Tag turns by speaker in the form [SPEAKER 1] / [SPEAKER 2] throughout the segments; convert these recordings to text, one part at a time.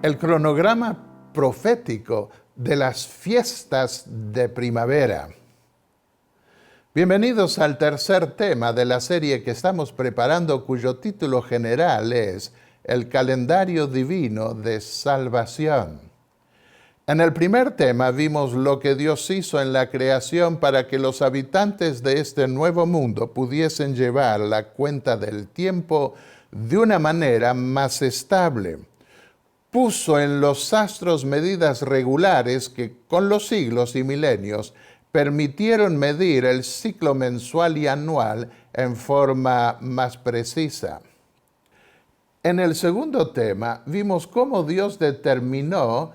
[SPEAKER 1] el cronograma profético de las fiestas de primavera. Bienvenidos al tercer tema de la serie que estamos preparando, cuyo título general es El calendario divino de salvación. En el primer tema vimos lo que Dios hizo en la creación para que los habitantes de este nuevo mundo pudiesen llevar la cuenta del tiempo de una manera más estable. Puso en los astros medidas regulares que con los siglos y milenios permitieron medir el ciclo mensual y anual en forma más precisa. En el segundo tema vimos cómo Dios determinó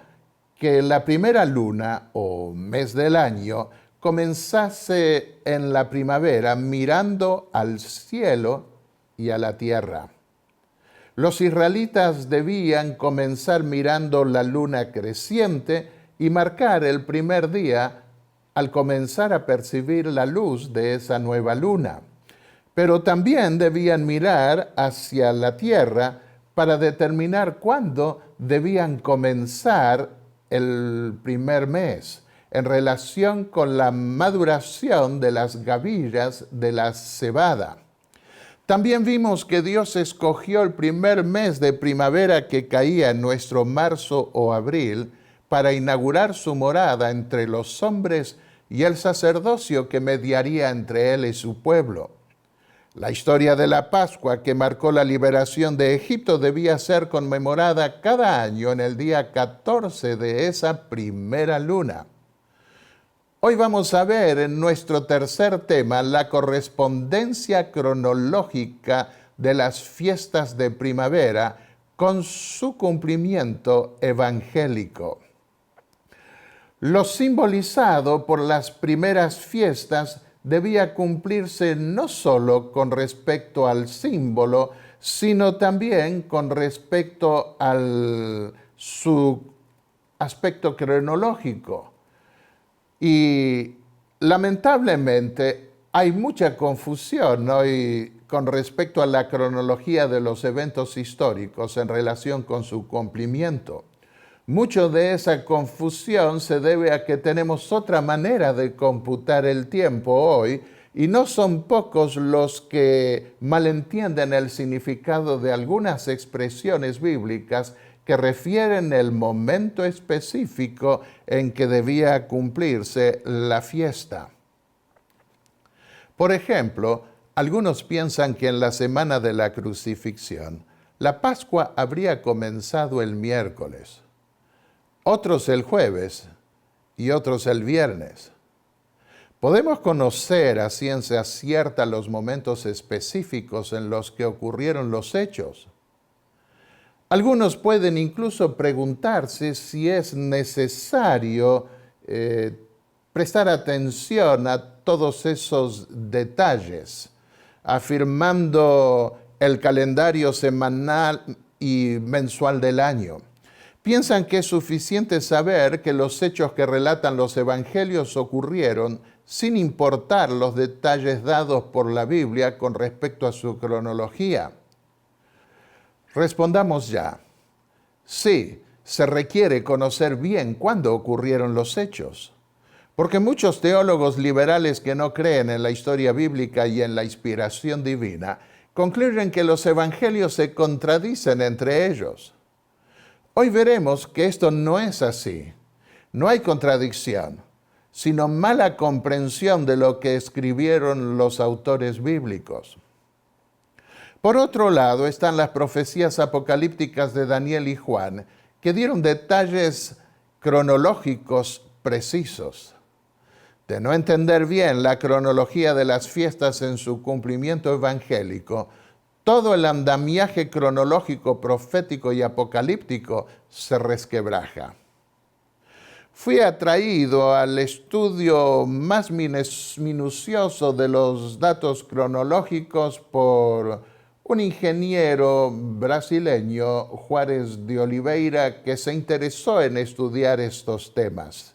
[SPEAKER 1] que la primera luna o mes del año comenzase en la primavera mirando al cielo y a la tierra. Los israelitas debían comenzar mirando la luna creciente y marcar el primer día al comenzar a percibir la luz de esa nueva luna. Pero también debían mirar hacia la tierra para determinar cuándo debían comenzar el primer mes, en relación con la maduración de las gavillas de la cebada. También vimos que Dios escogió el primer mes de primavera que caía en nuestro marzo o abril para inaugurar su morada entre los hombres y el sacerdocio que mediaría entre él y su pueblo. La historia de la Pascua, que marcó la liberación de Egipto, debía ser conmemorada cada año en el día 14 de esa primera luna. Hoy vamos a ver en nuestro tercer tema la correspondencia cronológica de las fiestas de primavera con su cumplimiento evangélico. Lo simbolizado por las primeras fiestas debía cumplirse no solo con respecto al símbolo, sino también con respecto a su aspecto cronológico. Y lamentablemente hay mucha confusión hoy con respecto a la cronología de los eventos históricos en relación con su cumplimiento. Mucho de esa confusión se debe a que tenemos otra manera de computar el tiempo hoy y no son pocos los que malentienden el significado de algunas expresiones bíblicas que refieren el momento específico en que debía cumplirse la fiesta. Por ejemplo, algunos piensan que en la semana de la crucifixión, la Pascua habría comenzado el miércoles, otros el jueves y otros el viernes. Podemos conocer a ciencia cierta los momentos específicos en los que ocurrieron los hechos. Algunos pueden incluso preguntarse si es necesario prestar atención a todos esos detalles, afirmando el calendario semanal y mensual del año. Piensan que es suficiente saber que los hechos que relatan los evangelios ocurrieron sin importar los detalles dados por la Biblia con respecto a su cronología. Respondamos ya. Sí, se requiere conocer bien cuándo ocurrieron los hechos, porque muchos teólogos liberales que no creen en la historia bíblica y en la inspiración divina concluyen que los evangelios se contradicen entre ellos. Hoy veremos que esto no es así. No hay contradicción, sino mala comprensión de lo que escribieron los autores bíblicos. Por otro lado están las profecías apocalípticas de Daniel y Juan, que dieron detalles cronológicos precisos. De no entender bien la cronología de las fiestas en su cumplimiento evangélico, todo el andamiaje cronológico, profético y apocalíptico se resquebraja. Fui atraído al estudio más minucioso de los datos cronológicos por un ingeniero brasileño, Juárez de Oliveira, que se interesó en estudiar estos temas.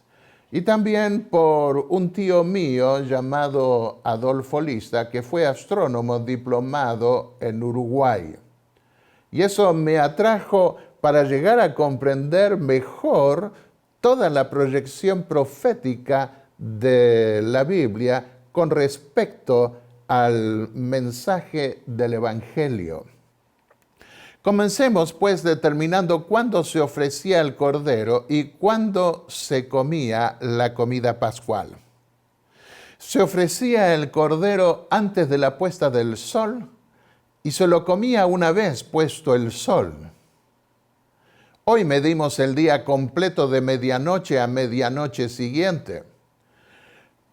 [SPEAKER 1] Y también por un tío mío llamado Adolfo Lista, que fue astrónomo diplomado en Uruguay. Y eso me atrajo para llegar a comprender mejor toda la proyección profética de la Biblia con respecto al mensaje del Evangelio. Comencemos pues determinando cuándo se ofrecía el cordero y cuándo se comía la comida pascual. Se ofrecía el cordero antes de la puesta del sol y se lo comía una vez puesto el sol. Hoy medimos el día completo de medianoche a medianoche siguiente.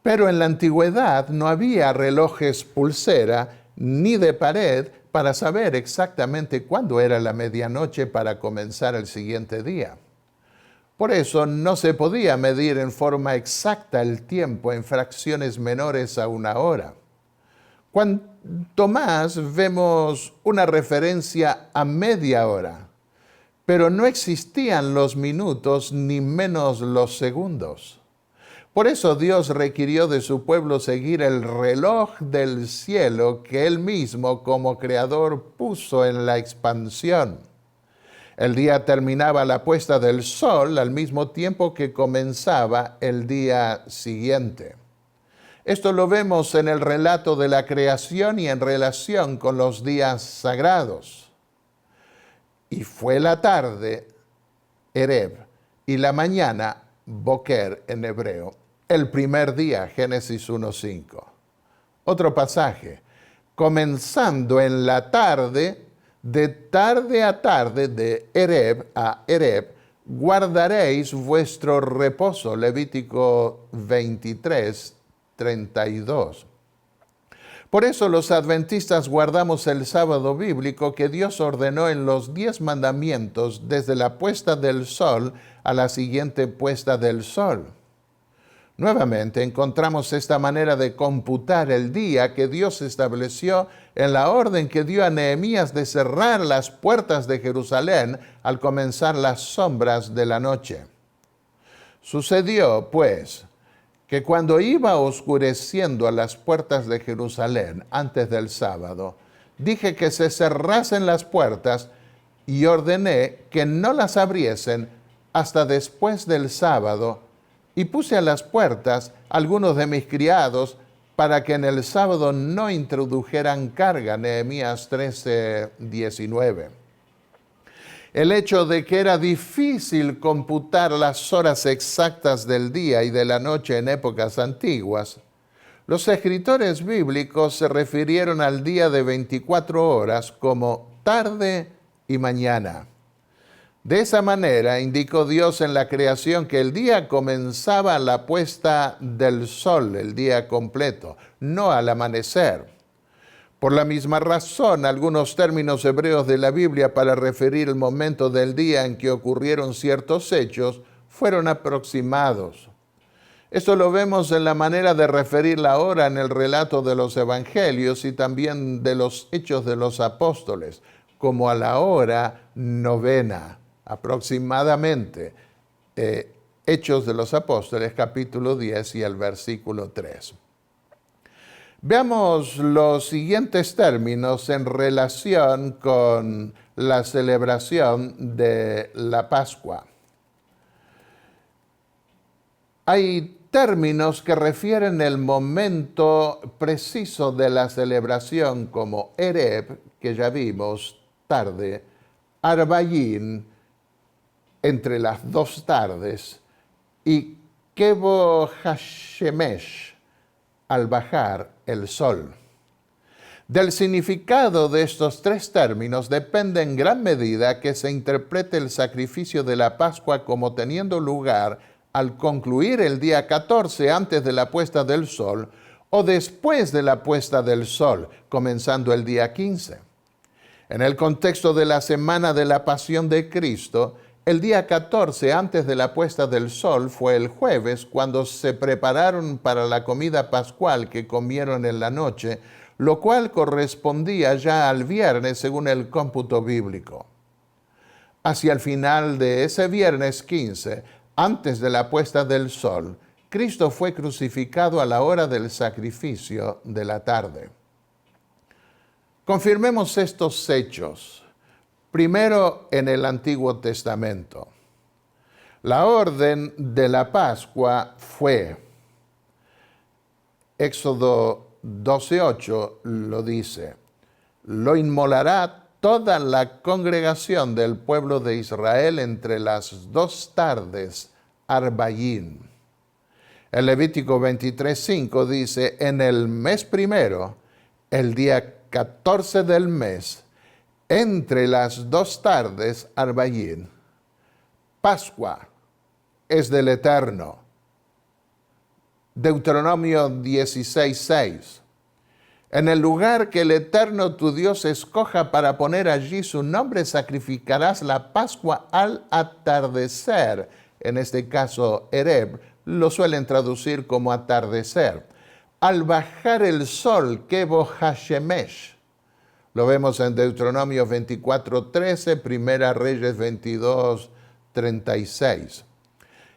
[SPEAKER 1] Pero en la antigüedad no había relojes pulsera ni de pared para saber exactamente cuándo era la medianoche para comenzar el siguiente día. Por eso no se podía medir en forma exacta el tiempo en fracciones menores a una hora. Cuanto más vemos una referencia a media hora, pero no existían los minutos ni menos los segundos. Por eso Dios requirió de su pueblo seguir el reloj del cielo que Él mismo como creador puso en la expansión. El día terminaba la puesta del sol al mismo tiempo que comenzaba el día siguiente. Esto lo vemos en el relato de la creación y en relación con los días sagrados. Y fue la tarde, Ereb, y la mañana, Boker en hebreo, el primer día, Génesis 1:5. Otro pasaje, comenzando en la tarde, de tarde a tarde, de Ereb a Ereb, guardaréis vuestro reposo, Levítico 23:32. Por eso los adventistas guardamos el sábado bíblico que Dios ordenó en los 10 mandamientos desde la puesta del sol a la siguiente puesta del sol. Nuevamente encontramos esta manera de computar el día que Dios estableció en la orden que dio a Nehemías de cerrar las puertas de Jerusalén al comenzar las sombras de la noche. Sucedió, pues, que cuando iba oscureciendo a las puertas de Jerusalén antes del sábado, dije que se cerrasen las puertas y ordené que no las abriesen hasta después del sábado, y puse a las puertas algunos de mis criados para que en el sábado no introdujeran carga. Nehemías 13:19. El hecho de que era difícil computar las horas exactas del día y de la noche en épocas antiguas, los escritores bíblicos se refirieron al día de 24 horas como tarde y mañana. De esa manera indicó Dios en la creación que el día comenzaba a la puesta del sol, el día completo, no al amanecer. Por la misma razón, algunos términos hebreos de la Biblia para referir el momento del día en que ocurrieron ciertos hechos fueron aproximados. Esto lo vemos en la manera de referir la hora en el relato de los evangelios y también de los hechos de los apóstoles, como a la hora novena, aproximadamente. Hechos de los Apóstoles, capítulo 10 y el versículo 3. Veamos los siguientes términos en relación con la celebración de la Pascua. Hay términos que refieren el momento preciso de la celebración, como Ereb, que ya vimos, tarde, Arbayín, entre las dos tardes, y Kebo Hashemesh, al bajar el sol. Del significado de estos tres términos depende en gran medida que se interprete el sacrificio de la Pascua como teniendo lugar al concluir el día 14 antes de la puesta del sol o después de la puesta del sol, comenzando el día 15. En el contexto de la semana de la Pasión de Cristo, el día 14 antes de la puesta del sol fue el jueves, cuando se prepararon para la comida pascual que comieron en la noche, lo cual correspondía ya al viernes según el cómputo bíblico. Hacia el final de ese viernes 15, antes de la puesta del sol, Cristo fue crucificado a la hora del sacrificio de la tarde. Confirmemos estos hechos. Primero en el Antiguo Testamento. La orden de la Pascua fue, Éxodo 12:8 lo dice, lo inmolará toda la congregación del pueblo de Israel entre las 2 tardes, Arbayín. El Levítico 23:5 dice, en el mes primero, el día 14 del mes, entre las 2 tardes, Arbayín. Pascua es del Eterno. Deuteronomio 16:6. En el lugar que el Eterno tu Dios escoja para poner allí su nombre, sacrificarás la Pascua al atardecer. En este caso, Ereb lo suelen traducir como atardecer. Al bajar el sol, Kebo Hashemesh. Lo vemos en Deuteronomio 24:13, Primera Reyes 22:36.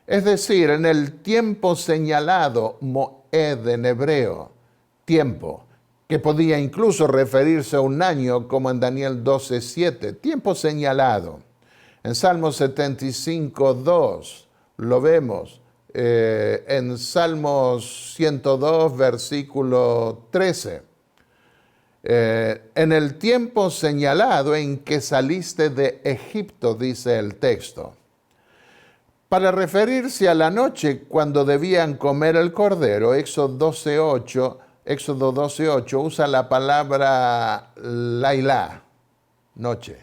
[SPEAKER 1] Es decir, en el tiempo señalado, Moed en hebreo, tiempo, que podía incluso referirse a un año, como en Daniel 12:7, tiempo señalado. En Salmos 75:2 lo vemos, en Salmos 102, versículo 13. En el tiempo señalado en que saliste de Egipto, dice el texto. Para referirse a la noche cuando debían comer el cordero, Éxodo 12:8 usa la palabra lailá, noche.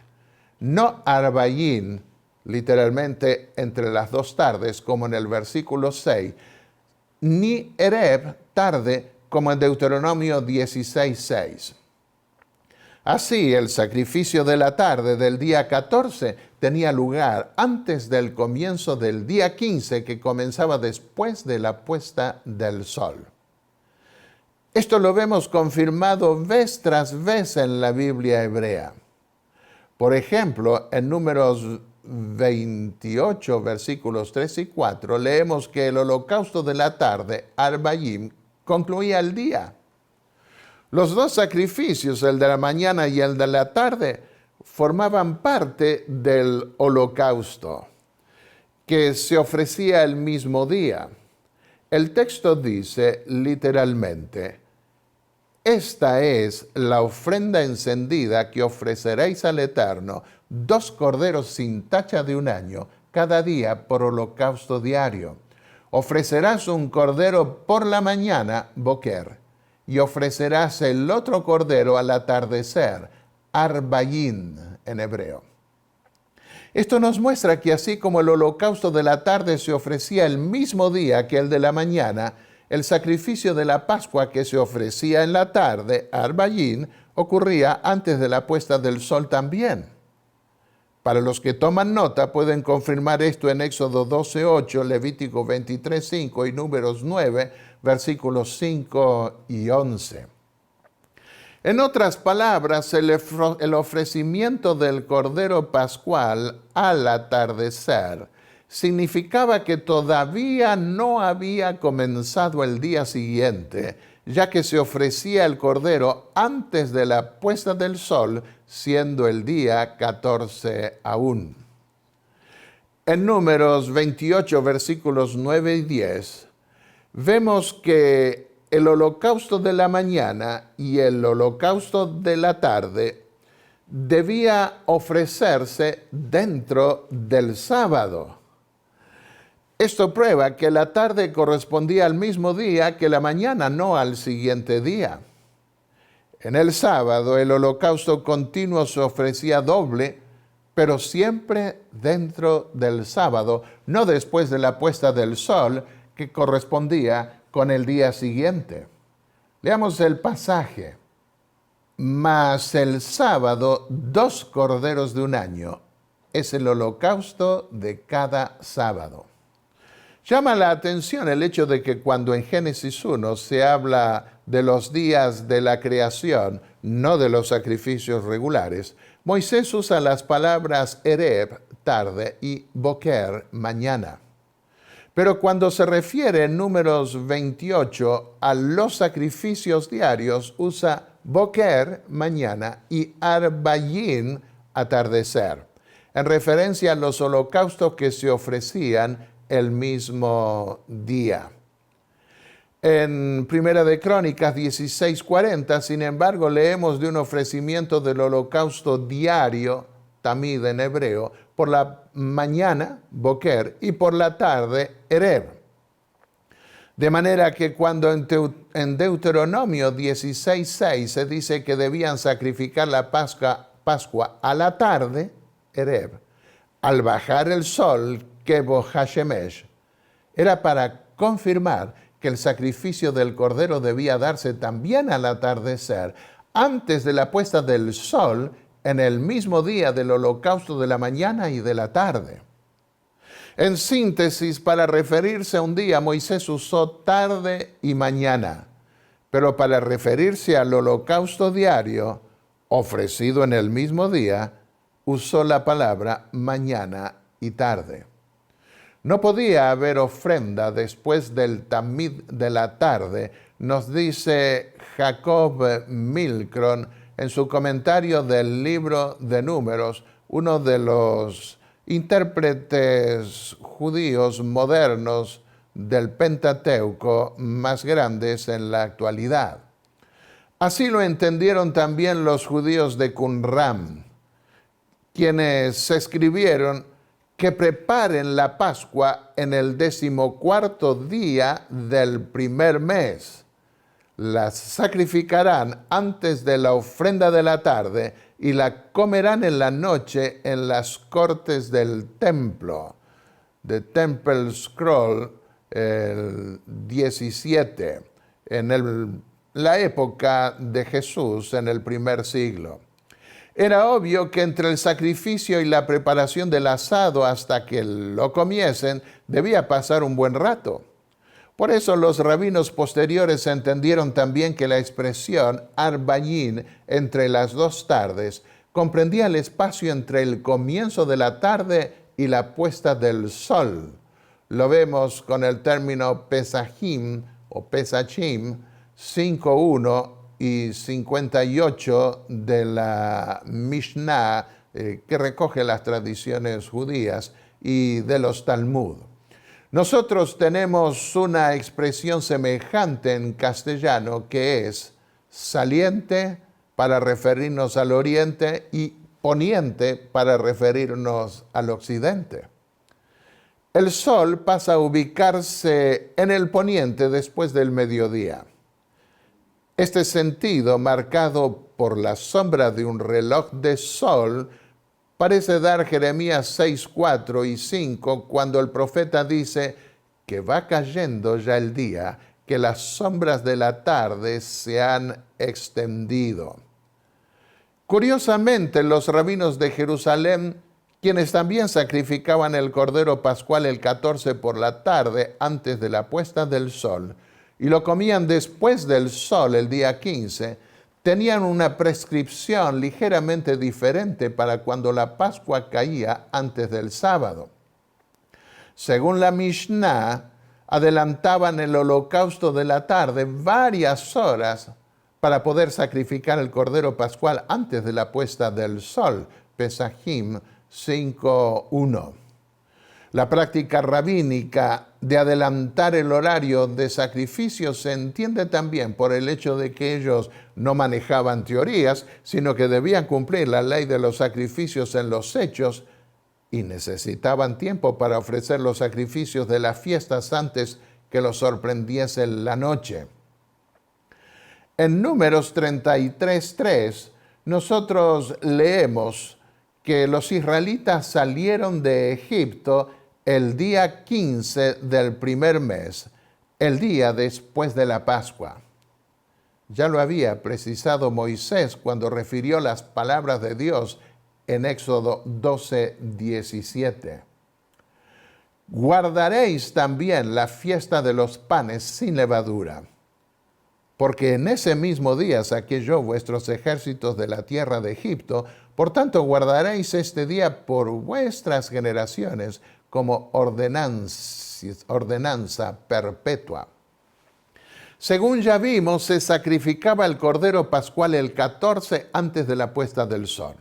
[SPEAKER 1] No arbayín, literalmente entre las 2 tardes, como en el versículo 6, ni ereb, tarde, como en Deuteronomio 16:6. Así, el sacrificio de la tarde del día 14 tenía lugar antes del comienzo del día 15, que comenzaba después de la puesta del sol. Esto lo vemos confirmado vez tras vez en la Biblia hebrea. Por ejemplo, en Números 28, versículos 3 y 4, leemos que el holocausto de la tarde, Arbayim, concluía el día. Los 2 sacrificios, el de la mañana y el de la tarde, formaban parte del holocausto, que se ofrecía el mismo día. El texto dice literalmente, esta es la ofrenda encendida que ofreceréis al Eterno, 2 corderos sin tacha de 1 año, cada día por holocausto diario. Ofrecerás un cordero por la mañana, boker, y ofrecerás el otro cordero al atardecer, arbayín en hebreo. Esto nos muestra que así como el holocausto de la tarde se ofrecía el mismo día que el de la mañana, el sacrificio de la Pascua que se ofrecía en la tarde, arbayín, ocurría antes de la puesta del sol también. Para los que toman nota, pueden confirmar esto en Éxodo 12:8, Levítico 23:5 y Números 9, versículos 5 y 11. En otras palabras, el ofrecimiento del Cordero Pascual al atardecer significaba que todavía no había comenzado el día siguiente, ya que se ofrecía el Cordero antes de la puesta del sol, siendo el día 14 aún. En Números 28, versículos 9 y 10, vemos que el holocausto de la mañana y el holocausto de la tarde debía ofrecerse dentro del sábado. Esto prueba que la tarde correspondía al mismo día que la mañana, no al siguiente día. En el sábado el holocausto continuo se ofrecía doble, pero siempre dentro del sábado, no después de la puesta del sol, que correspondía con el día siguiente. Leamos el pasaje. Mas el sábado, 2 corderos de 1 año, es el holocausto de cada sábado. Llama la atención el hecho de que cuando en Génesis 1 se habla de los días de la creación, no de los sacrificios regulares, Moisés usa las palabras ereb, tarde, y boker, mañana. Pero cuando se refiere en Números 28 a los sacrificios diarios, usa boker, mañana, y arbayín, atardecer, en referencia a los holocaustos que se ofrecían el mismo día. En Primera de Crónicas 16:40, sin embargo, leemos de un ofrecimiento del holocausto diario, tamid en hebreo, por la mañana, boker, y por la tarde, ereb. De manera que cuando en Deuteronomio 16:6 se dice que debían sacrificar la Pascua a la tarde, ereb, al bajar el sol, kebo hashemesh, era para confirmar que el sacrificio del cordero debía darse también al atardecer, antes de la puesta del sol, en el mismo día del holocausto de la mañana y de la tarde. En síntesis, para referirse a un día, Moisés usó tarde y mañana, pero para referirse al holocausto diario, ofrecido en el mismo día, usó la palabra mañana y tarde. No podía haber ofrenda después del tamid de la tarde, nos dice Jacob Milcron en su comentario del libro de Números, uno de los intérpretes judíos modernos del Pentateuco más grandes en la actualidad. Así lo entendieron también los judíos de Qumran, quienes escribieron que preparen la Pascua en el 14º día del primer mes. Las sacrificarán antes de la ofrenda de la tarde y la comerán en la noche en las cortes del templo. The Temple Scroll, el 17, en la época de Jesús, en el primer siglo. Era obvio que entre el sacrificio y la preparación del asado hasta que lo comiesen, debía pasar un buen rato. Por eso los rabinos posteriores entendieron también que la expresión arbaín, entre las dos tardes, comprendía el espacio entre el comienzo de la tarde y la puesta del sol. Lo vemos con el término pesajim o pesachim 5:1 y 58 de la Mishnah, que recoge las tradiciones judías, y de los Talmud. Nosotros tenemos una expresión semejante en castellano que es saliente para referirnos al oriente y poniente para referirnos al occidente. El sol pasa a ubicarse en el poniente después del mediodía. Este sentido, marcado por la sombra de un reloj de sol, parece dar Jeremías 6:4 y 5, cuando el profeta dice que va cayendo ya el día, que las sombras de la tarde se han extendido. Curiosamente, los rabinos de Jerusalén, quienes también sacrificaban el cordero pascual el 14 por la tarde, antes de la puesta del sol, y lo comían después del sol el día 15, tenían una prescripción ligeramente diferente para cuando la Pascua caía antes del sábado. Según la Mishnah, adelantaban el holocausto de la tarde varias horas para poder sacrificar el cordero pascual antes de la puesta del sol, Pesajim 5:1. La práctica rabínica de adelantar el horario de sacrificio se entiende también por el hecho de que ellos no manejaban teorías, sino que debían cumplir la ley de los sacrificios en los hechos y necesitaban tiempo para ofrecer los sacrificios de las fiestas antes que los sorprendiese la noche. En Números 33:3, nosotros leemos que los israelitas salieron de Egipto el día 15 del primer mes, el día después de la Pascua. Ya lo había precisado Moisés cuando refirió las palabras de Dios en Éxodo 12:17. Guardaréis también la fiesta de los panes sin levadura, porque en ese mismo día saqué yo vuestros ejércitos de la tierra de Egipto, por tanto guardaréis este día por vuestras generaciones como ordenanza perpetua. Según ya vimos, se sacrificaba el cordero pascual el 14 antes de la puesta del sol.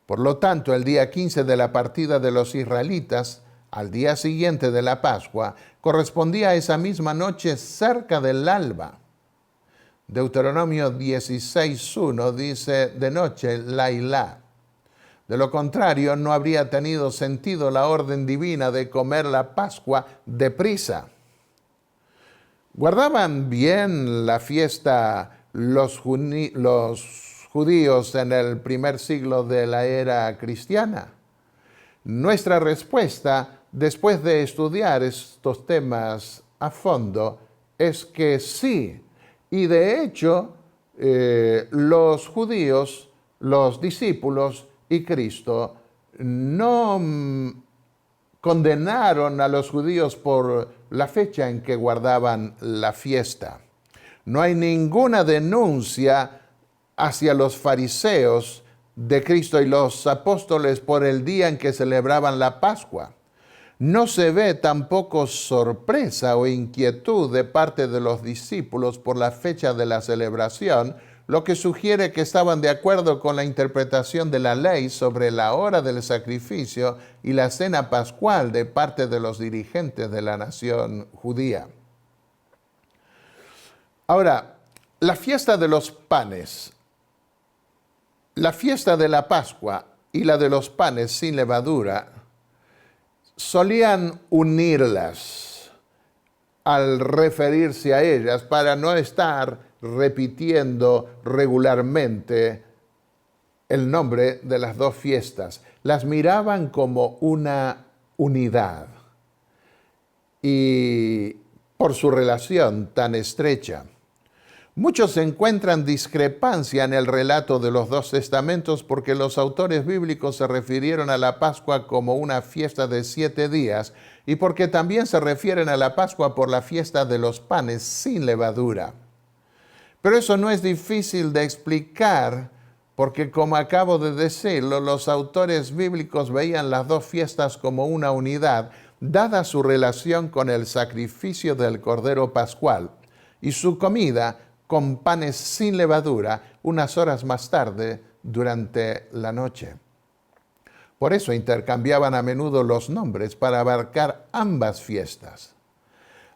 [SPEAKER 1] Por lo tanto, el día 15 de la partida de los israelitas, al día siguiente de la Pascua, correspondía a esa misma noche cerca del alba. Deuteronomio 16:1 dice de noche, Lailá. De lo contrario, no habría tenido sentido la orden divina de comer la Pascua deprisa. ¿Guardaban bien la fiesta los judíos en el primer siglo de la era cristiana? Nuestra respuesta, después de estudiar estos temas a fondo, es que sí. Y de hecho, los judíos, los discípulos y Cristo no condenaron a los judíos por la fecha en que guardaban la fiesta. No hay ninguna denuncia hacia los fariseos de Cristo y los apóstoles por el día en que celebraban la Pascua. No se ve tampoco sorpresa o inquietud de parte de los discípulos por la fecha de la celebración, lo que sugiere que estaban de acuerdo con la interpretación de la ley sobre la hora del sacrificio y la cena pascual de parte de los dirigentes de la nación judía. Ahora, la fiesta de los panes, la fiesta de la Pascua y la de los panes sin levadura solían unirlas al referirse a ellas para no estar repitiendo regularmente el nombre de las dos fiestas. Las miraban como una unidad y por su relación tan estrecha. Muchos encuentran discrepancia en el relato de los dos testamentos porque los autores bíblicos se refirieron a la Pascua como una fiesta de 7 días y porque también se refieren a la Pascua por la fiesta de los panes sin levadura. Pero eso no es difícil de explicar porque, como acabo de decirlo, los autores bíblicos veían las dos fiestas como una unidad, dada su relación con el sacrificio del Cordero Pascual y su comida con panes sin levadura unas horas más tarde durante la noche. Por eso intercambiaban a menudo los nombres para abarcar ambas fiestas.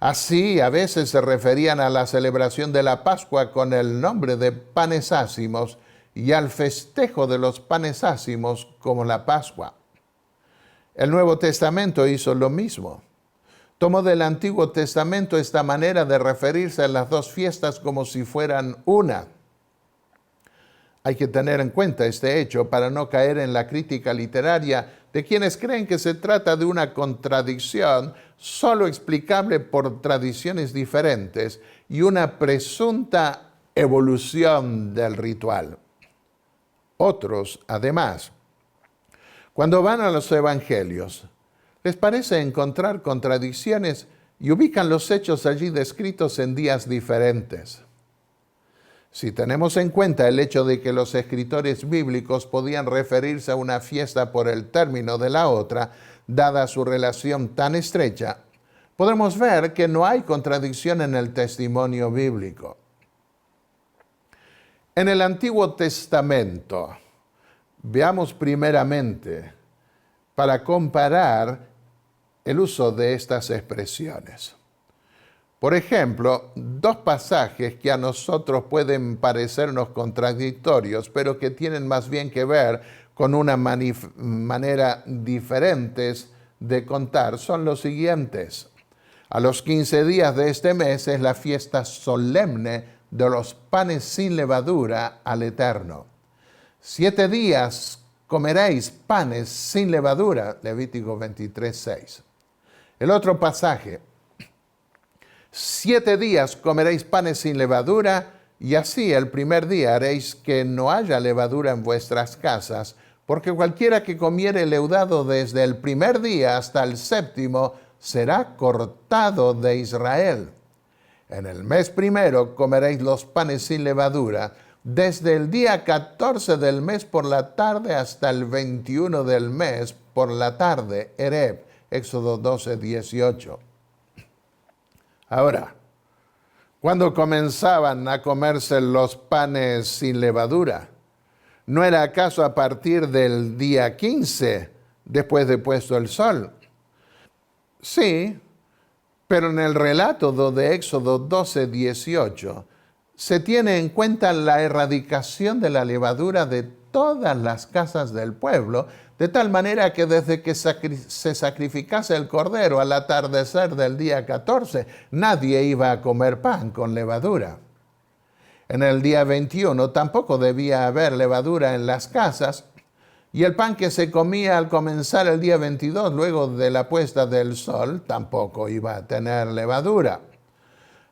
[SPEAKER 1] Así, a veces se referían a la celebración de la Pascua con el nombre de panes ácimos y al festejo de los panes ácimos como la Pascua. El Nuevo Testamento hizo lo mismo. Tomó del Antiguo Testamento esta manera de referirse a las dos fiestas como si fueran una. Hay que tener en cuenta este hecho para no caer en la crítica literaria de quienes creen que se trata de una contradicción solo explicable por tradiciones diferentes y una presunta evolución del ritual. Otros, además, cuando van a los evangelios, les parece encontrar contradicciones y ubican los hechos allí descritos en días diferentes. Si tenemos en cuenta el hecho de que los escritores bíblicos podían referirse a una fiesta por el término de la otra, dada su relación tan estrecha, podemos ver que no hay contradicción en el testimonio bíblico. En el Antiguo Testamento, veamos primeramente, para comparar el uso de estas expresiones. Por ejemplo, dos pasajes que a nosotros pueden parecernos contradictorios, pero que tienen más bien que ver con una manera diferentes de contar, son los siguientes. A los 15 días de este mes es la fiesta solemne de los panes sin levadura al Eterno. 7 días comeréis panes sin levadura, Levítico 23:6. El otro pasaje, 7 días comeréis panes sin levadura, y así el primer día haréis que no haya levadura en vuestras casas, porque cualquiera que comiere leudado desde el primer día hasta el 7º será cortado de Israel. En el mes primero comeréis los panes sin levadura, desde el día 14 del mes por la tarde hasta el 21 del mes por la tarde, Ereb, Éxodo 12:18. Ahora, ¿cuándo comenzaban a comerse los panes sin levadura? ¿No era acaso a partir del día 15, después de puesto el sol? Sí, pero en el relato de Éxodo 12:18 se tiene en cuenta la erradicación de la levadura de todas las casas del pueblo, de tal manera que desde que se sacrificase el cordero al atardecer del día 14, nadie iba a comer pan con levadura. En el día 21 tampoco debía haber levadura en las casas, y el pan que se comía al comenzar el día 22, luego de la puesta del sol, tampoco iba a tener levadura.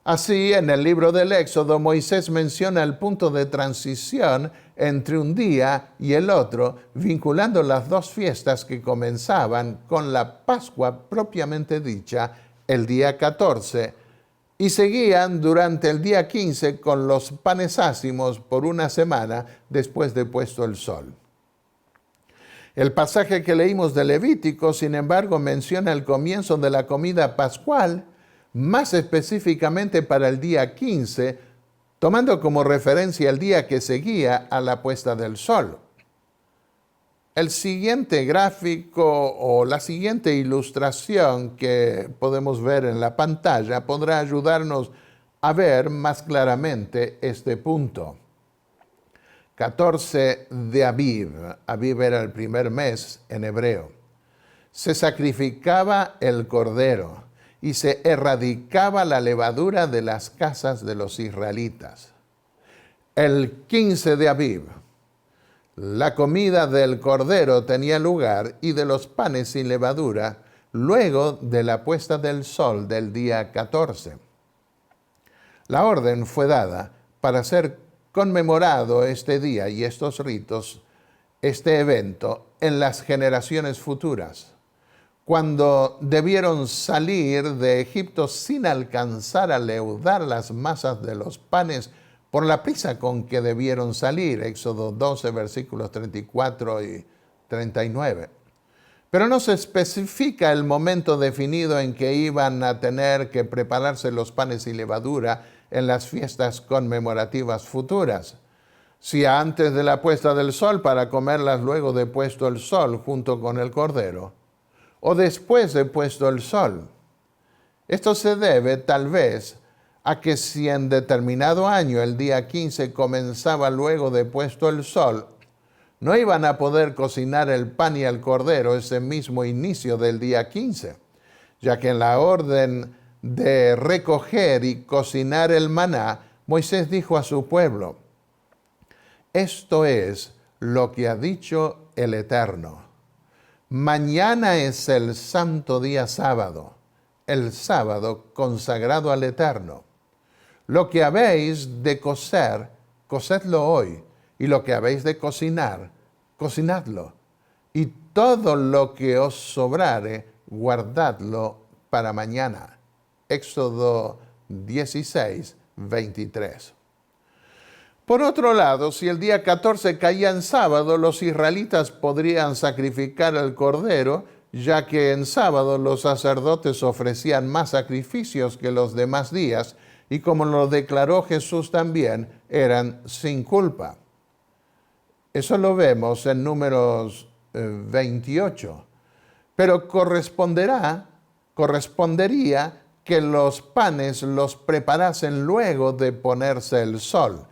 [SPEAKER 1] Así, en el libro del Éxodo, Moisés menciona el punto de transición entre un día y el otro, vinculando las dos fiestas que comenzaban con la Pascua propiamente dicha, el día 14, y seguían durante el día 15 con los panes ácimos por una semana después de puesto el sol. El pasaje que leímos de Levítico, sin embargo, menciona el comienzo de la comida pascual, más específicamente para el día 15, tomando como referencia el día que seguía a la puesta del sol. El siguiente gráfico o la siguiente ilustración que podemos ver en la pantalla podrá ayudarnos a ver más claramente este punto. 14 de Aviv. Aviv era el primer mes en hebreo. Se sacrificaba el cordero y se erradicaba la levadura de las casas de los israelitas. El 15 de Aviv. La comida del cordero tenía lugar y de los panes sin levadura luego de la puesta del sol del día 14. La orden fue dada para ser conmemorado este día y estos ritos, este evento, en las generaciones futuras, cuando debieron salir de Egipto sin alcanzar a leudar las masas de los panes por la prisa con que debieron salir, Éxodo 12, versículos 34 y 39. Pero no se especifica el momento definido en que iban a tener que prepararse los panes y levadura en las fiestas conmemorativas futuras. Si antes de la puesta del sol para comerlas luego de puesto el sol junto con el cordero, o después de puesto el sol. Esto se debe tal vez a que si en determinado año el día 15 comenzaba luego de puesto el sol, no iban a poder cocinar el pan y el cordero ese mismo inicio del día 15, ya que en la orden de recoger y cocinar el maná, Moisés dijo a su pueblo: esto es lo que ha dicho el Eterno. Mañana es el santo día sábado, el sábado consagrado al Eterno. Lo que habéis de cocer, cocedlo hoy, y lo que habéis de cocinar, cocinadlo. Y todo lo que os sobrare, guardadlo para mañana. Éxodo 16, 23. Por otro lado, si el día 14 caía en sábado, los israelitas podrían sacrificar el cordero, ya que en sábado los sacerdotes ofrecían más sacrificios que los demás días, y como lo declaró Jesús también, eran sin culpa. Eso lo vemos en Números 28. Pero correspondería que los panes los preparasen luego de ponerse el sol,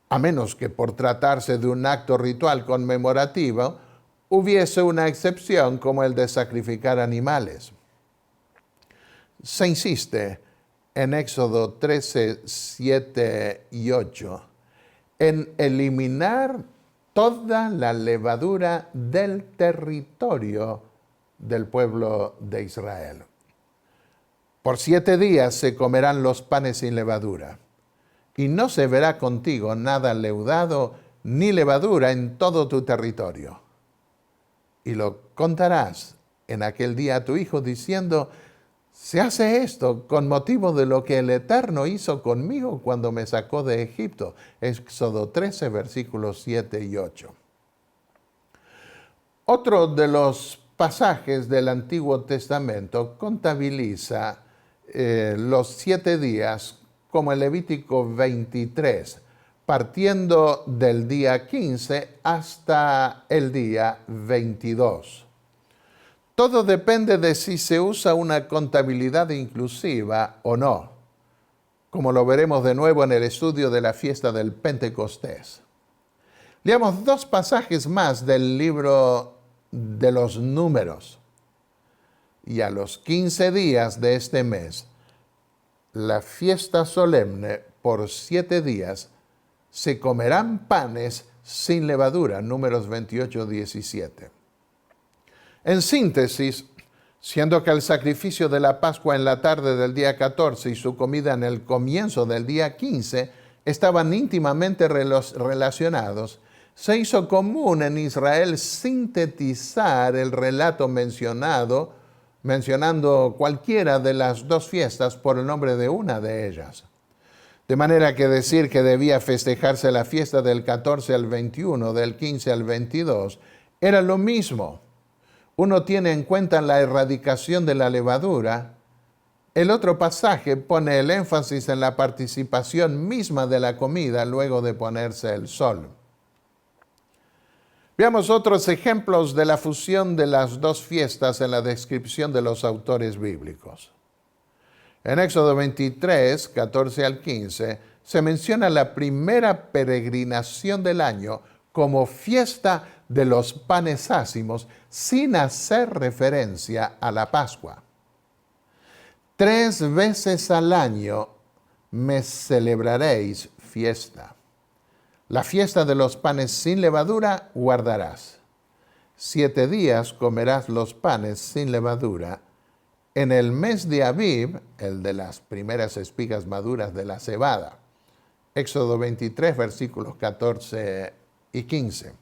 [SPEAKER 1] a menos que por tratarse de un acto ritual conmemorativo, hubiese una excepción como el de sacrificar animales. Se insiste en Éxodo 13, 7 y 8 en eliminar toda la levadura del territorio del pueblo de Israel. Por 7 días se comerán los panes sin levadura, y no se verá contigo nada leudado ni levadura en todo tu territorio. Y lo contarás en aquel día a tu hijo diciendo: se hace esto con motivo de lo que el Eterno hizo conmigo cuando me sacó de Egipto. Éxodo 13, versículos 7 y 8. Otro de los pasajes del Antiguo Testamento contabiliza los 7 días como el Levítico 23, partiendo del día 15 hasta el día 22. Todo depende de si se usa una contabilidad inclusiva o no, como lo veremos de nuevo en el estudio de la fiesta del Pentecostés. Leamos 2 pasajes más del libro de los Números. Y a los 15 días de este mes, la fiesta solemne por 7 días, se comerán panes sin levadura. Números 28, 17. En síntesis, siendo que el sacrificio de la Pascua en la tarde del día 14 y su comida en el comienzo del día 15 estaban íntimamente relacionados, se hizo común en Israel sintetizar el relato mencionando cualquiera de las 2 fiestas por el nombre de una de ellas. De manera que decir que debía festejarse la fiesta del 14 al 21, del 15 al 22, era lo mismo. Uno tiene en cuenta la erradicación de la levadura. El otro pasaje pone el énfasis en la participación misma de la comida luego de ponerse el sol. Veamos otros ejemplos de la fusión de las 2 fiestas en la descripción de los autores bíblicos. En Éxodo 23, 14 al 15, se menciona la primera peregrinación del año como fiesta de los panes ácimos, sin hacer referencia a la Pascua. 3 veces al año me celebraréis fiesta. La fiesta de los panes sin levadura guardarás. 7 días comerás los panes sin levadura. En el mes de Abib, el de las primeras espigas maduras de la cebada. Éxodo 23, versículos 14 y 15.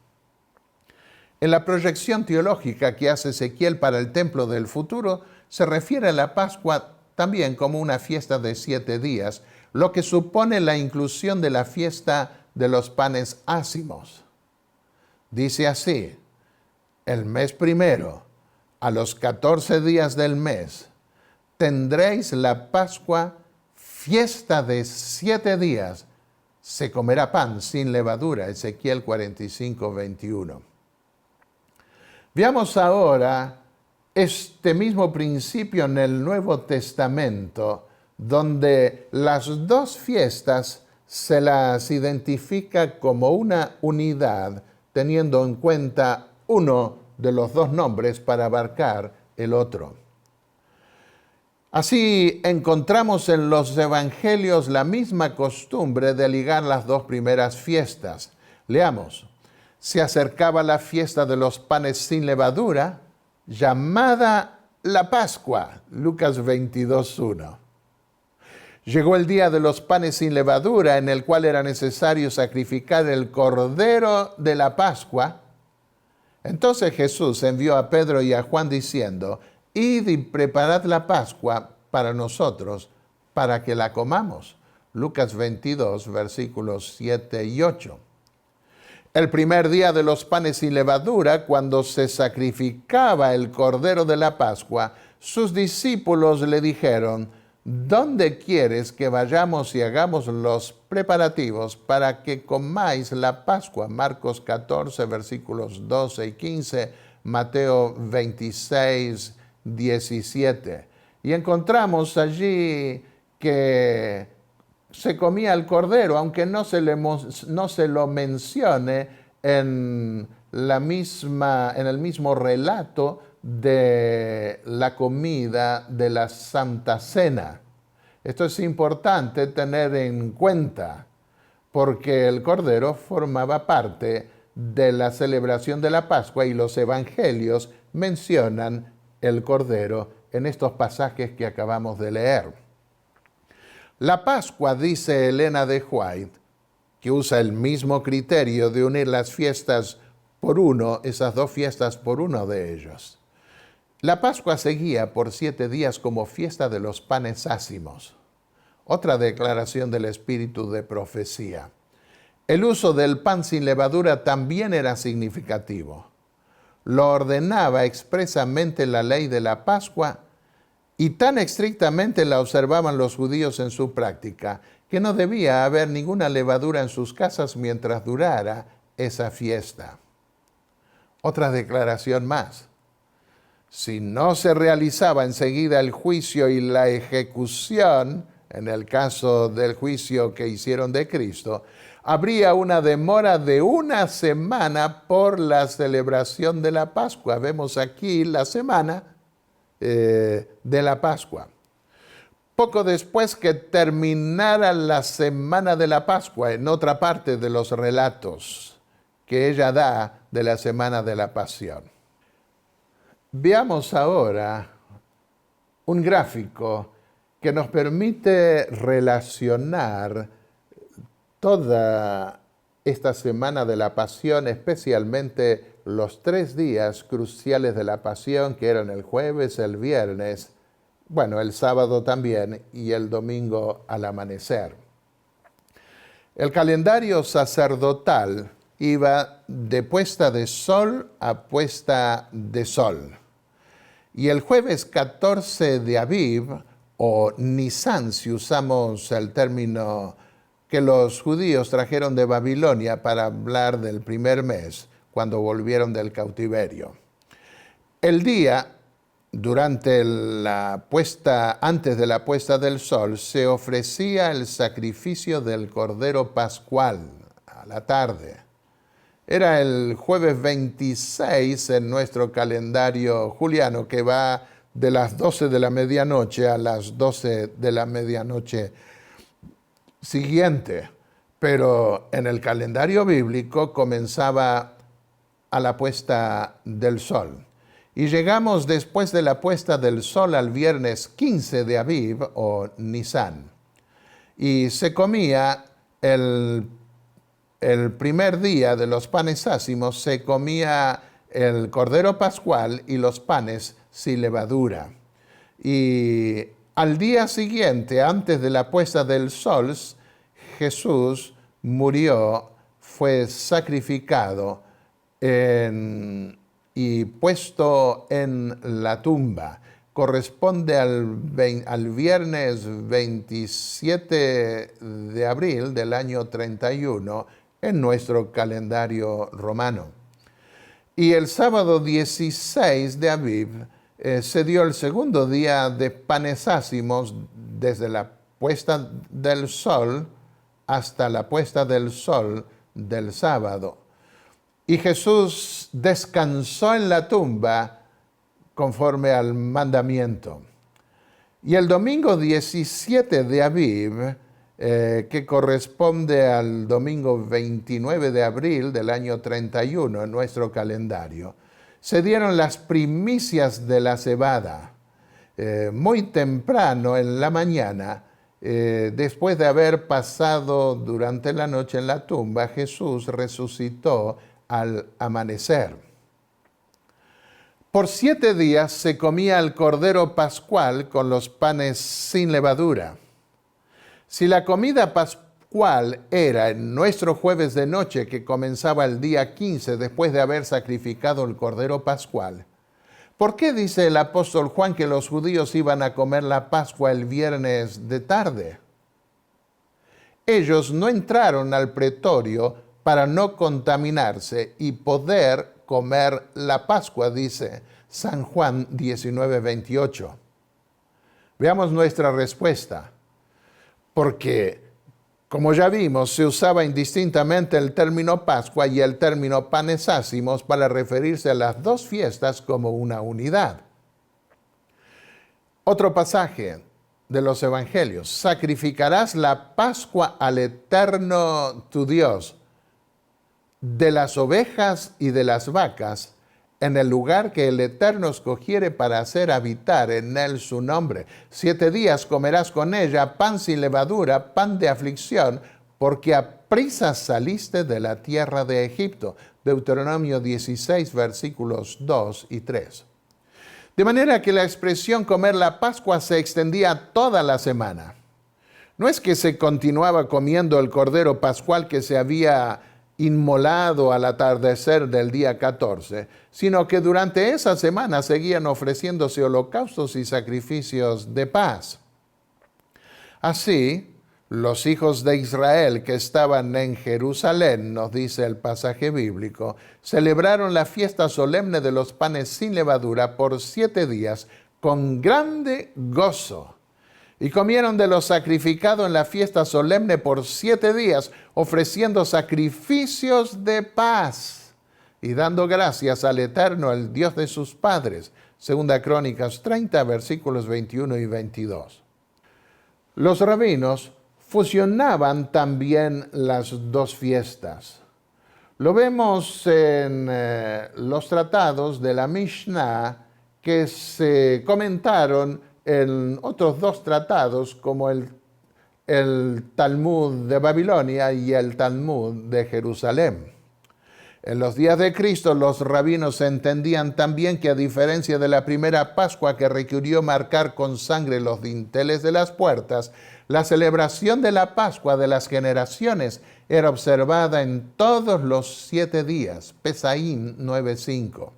[SPEAKER 1] En la proyección teológica que hace Ezequiel para el templo del futuro, se refiere a la Pascua también como una fiesta de 7 días, lo que supone la inclusión de la fiesta de los panes ácimos. Dice así: el mes primero, a los 14 días del mes, tendréis la Pascua, fiesta de 7 días. Se comerá pan sin levadura. Ezequiel 45, 21. Veamos ahora este mismo principio en el Nuevo Testamento, donde las 2 fiestas se las identifica como una unidad, teniendo en cuenta uno de los 2 nombres para abarcar el otro. Así encontramos en los evangelios la misma costumbre de ligar las 2 primeras fiestas. Leamos: se acercaba la fiesta de los panes sin levadura, llamada la Pascua. Lucas 22, 1. Llegó el día de los panes sin levadura, en el cual era necesario sacrificar el cordero de la Pascua. Entonces Jesús envió a Pedro y a Juan diciendo: id y preparad la Pascua para nosotros, para que la comamos. Lucas 22, versículos 7 y 8. El primer día de los panes sin levadura, cuando se sacrificaba el cordero de la Pascua, sus discípulos le dijeron: ¿dónde quieres que vayamos y hagamos los preparativos para que comáis la Pascua? Marcos 14, versículos 12 y 15, Mateo 26, 17. Y encontramos allí que se comía el cordero, aunque no se lo mencione en el mismo relato de la comida de la Santa Cena. Esto es importante tener en cuenta, porque el cordero formaba parte de la celebración de la Pascua y los evangelios mencionan el cordero en estos pasajes que acabamos de leer. La Pascua, dice Elena de White, que usa el mismo criterio de unir las fiestas por uno, esas 2 fiestas por uno de ellos. La Pascua seguía por 7 días como fiesta de los panes ácimos. Otra declaración del espíritu de profecía. El uso del pan sin levadura también era significativo. Lo ordenaba expresamente la ley de la Pascua, y tan estrictamente la observaban los judíos en su práctica, que no debía haber ninguna levadura en sus casas mientras durara esa fiesta. Otra declaración más. Si no se realizaba enseguida el juicio y la ejecución, en el caso del juicio que hicieron de Cristo, habría una demora de una semana por la celebración de la Pascua. Vemos aquí la semana de la Pascua. Poco después que terminara la semana de la Pascua, en otra parte de los relatos que ella da de la semana de la Pasión. Veamos ahora un gráfico que nos permite relacionar toda esta semana de la Pasión, especialmente los 3 días cruciales de la Pasión, que eran el jueves, el viernes, bueno, el sábado también, y el domingo al amanecer. El calendario sacerdotal iba de puesta de sol a puesta de sol. Y el jueves 14 de Aviv, o Nisan, si usamos el término que los judíos trajeron de Babilonia para hablar del primer mes, cuando volvieron del cautiverio. El día, antes de la puesta del sol, se ofrecía el sacrificio del Cordero Pascual a la tarde. Era el jueves 26 en nuestro calendario juliano, que va de las 12 de la medianoche a las 12 de la medianoche siguiente. Pero en el calendario bíblico comenzaba a la puesta del sol. Y llegamos después de la puesta del sol al viernes 15 de Aviv o Nisan. Y se comía el primer día de los panes ácimos, se comía el cordero pascual y los panes sin levadura. Y al día siguiente, antes de la puesta del sol, Jesús murió, fue sacrificado y puesto en la tumba. Corresponde al viernes 27 de abril del año 31 en nuestro calendario romano. Y el sábado 16 de Aviv se dio el segundo día de panes ácimos desde la puesta del sol hasta la puesta del sol del sábado. Y Jesús descansó en la tumba conforme al mandamiento. Y el domingo 17 de Aviv, que corresponde al domingo 29 de abril del año 31 en nuestro calendario, se dieron las primicias de la cebada. Muy temprano en la mañana, después de haber pasado durante la noche en la tumba, Jesús resucitó al amanecer. Por 7 días se comía el cordero pascual con los panes sin levadura. Si la comida pascual era en nuestro jueves de noche, que comenzaba el día 15 después de haber sacrificado el cordero pascual, ¿por qué dice el apóstol Juan que los judíos iban a comer la Pascua el viernes de tarde? Ellos no entraron al pretorio para no contaminarse y poder comer la Pascua, dice San Juan 19:28. Veamos nuestra respuesta. Porque, como ya vimos, se usaba indistintamente el término Pascua y el término panes ácimos para referirse a las dos fiestas como una unidad. Otro pasaje de los Evangelios. Sacrificarás la Pascua al Eterno tu Dios, de las ovejas y de las vacas, en el lugar que el Eterno escogiere para hacer habitar en él su nombre. 7 días comerás con ella pan sin levadura, pan de aflicción, porque aprisa saliste de la tierra de Egipto. Deuteronomio 16, versículos 2 y 3. De manera que la expresión comer la Pascua se extendía toda la semana. No es que se continuaba comiendo el cordero pascual que se había inmolado al atardecer del día 14, sino que durante esa semana seguían ofreciéndose holocaustos y sacrificios de paz. Así, Los hijos de Israel que estaban en Jerusalén, nos dice el pasaje bíblico, celebraron la fiesta solemne de los panes sin levadura por 7 días con grande gozo. Y comieron de lo sacrificado en la fiesta solemne por 7 días, ofreciendo sacrificios de paz y dando gracias al Eterno, el Dios de sus padres. Segunda Crónicas 30, versículos 21 y 22. Los rabinos fusionaban también las dos fiestas. Lo vemos en los tratados de la Mishnah que se comentaron en otros 2 tratados como el Talmud de Babilonia y el Talmud de Jerusalén. En los días de Cristo, los rabinos entendían también que a diferencia de la primera Pascua que requirió marcar con sangre los dinteles de las puertas, la celebración de la Pascua de las generaciones era observada en todos los 7 días, Pesaín 9:5.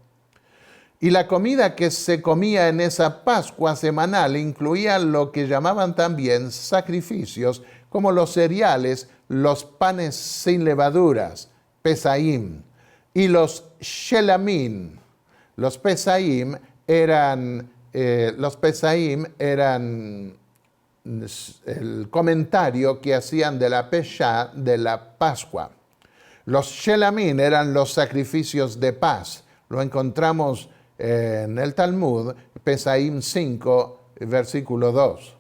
[SPEAKER 1] Y la comida que se comía en esa Pascua semanal incluía lo que llamaban también sacrificios, como los cereales, los panes sin levaduras, Pesaim, y los shelamim. Los Pesaim eran el comentario que hacían de la Pesha de la Pascua. Los shelamim eran los sacrificios de paz. Lo encontramos en el Talmud, Pesaim 5, versículo 2.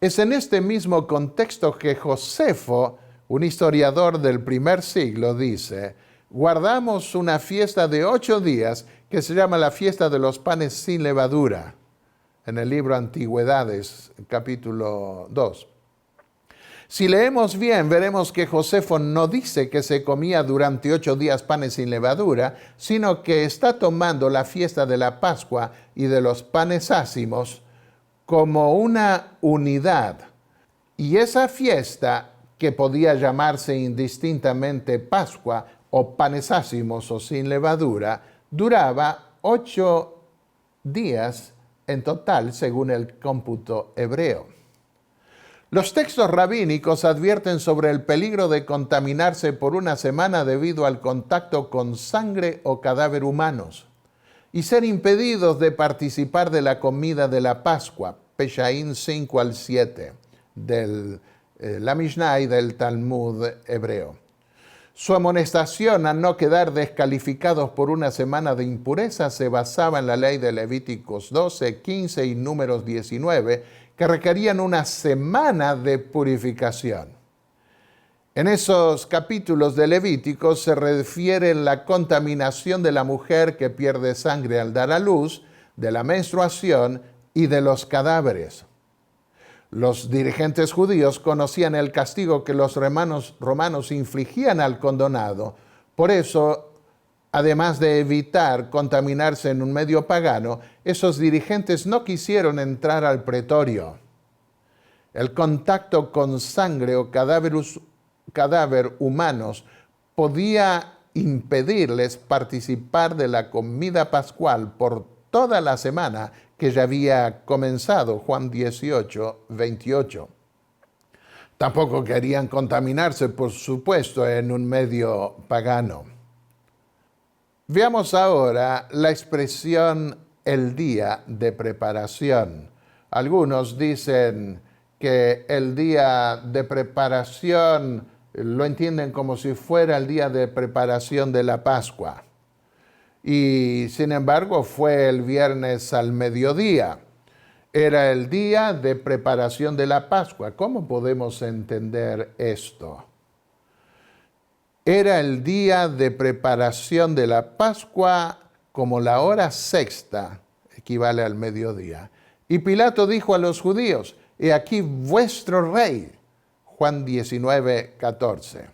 [SPEAKER 1] Es en este mismo contexto que Josefo, un historiador del primer siglo, dice: guardamos una fiesta de 8 días que se llama la fiesta de los panes sin levadura, en el libro Antigüedades, capítulo 2. Si leemos bien, veremos que Josefo no dice que se comía durante 8 días panes sin levadura, sino que está tomando la fiesta de la Pascua y de los panes ácimos como una unidad. Y esa fiesta, que podía llamarse indistintamente Pascua o panes ácimos o sin levadura, duraba 8 días en total, según el cómputo hebreo. Los textos rabínicos advierten sobre el peligro de contaminarse por una semana debido al contacto con sangre o cadáver humanos y ser impedidos de participar de la comida de la Pascua, Peshaín 5 al 7, de la Mishnah y del Talmud hebreo. Su amonestación a no quedar descalificados por una semana de impureza se basaba en la ley de Levíticos 12, 15 y Números 19, que requerían una semana de purificación. En esos capítulos de Levíticos se refiere la contaminación de la mujer que pierde sangre al dar a luz, de la menstruación y de los cadáveres. Los dirigentes judíos conocían el castigo que los romanos infligían al condenado. Por eso, además de evitar contaminarse en un medio pagano, esos dirigentes no quisieron entrar al pretorio. El contacto con sangre o cadáver humanos podía impedirles participar de la comida pascual por toda la semana que ya había comenzado, Juan 18, 28. Tampoco querían contaminarse, por supuesto, en un medio pagano. Veamos ahora la expresión el día de preparación. Algunos dicen que el día de preparación lo entienden como si fuera el día de preparación de la Pascua. Y sin embargo fue el viernes al mediodía. Era el día de preparación de la Pascua. ¿Cómo podemos entender esto? Era el día de preparación de la Pascua como la hora sexta, equivale al mediodía. Y Pilato dijo a los judíos: he aquí vuestro rey. Juan 19, 14.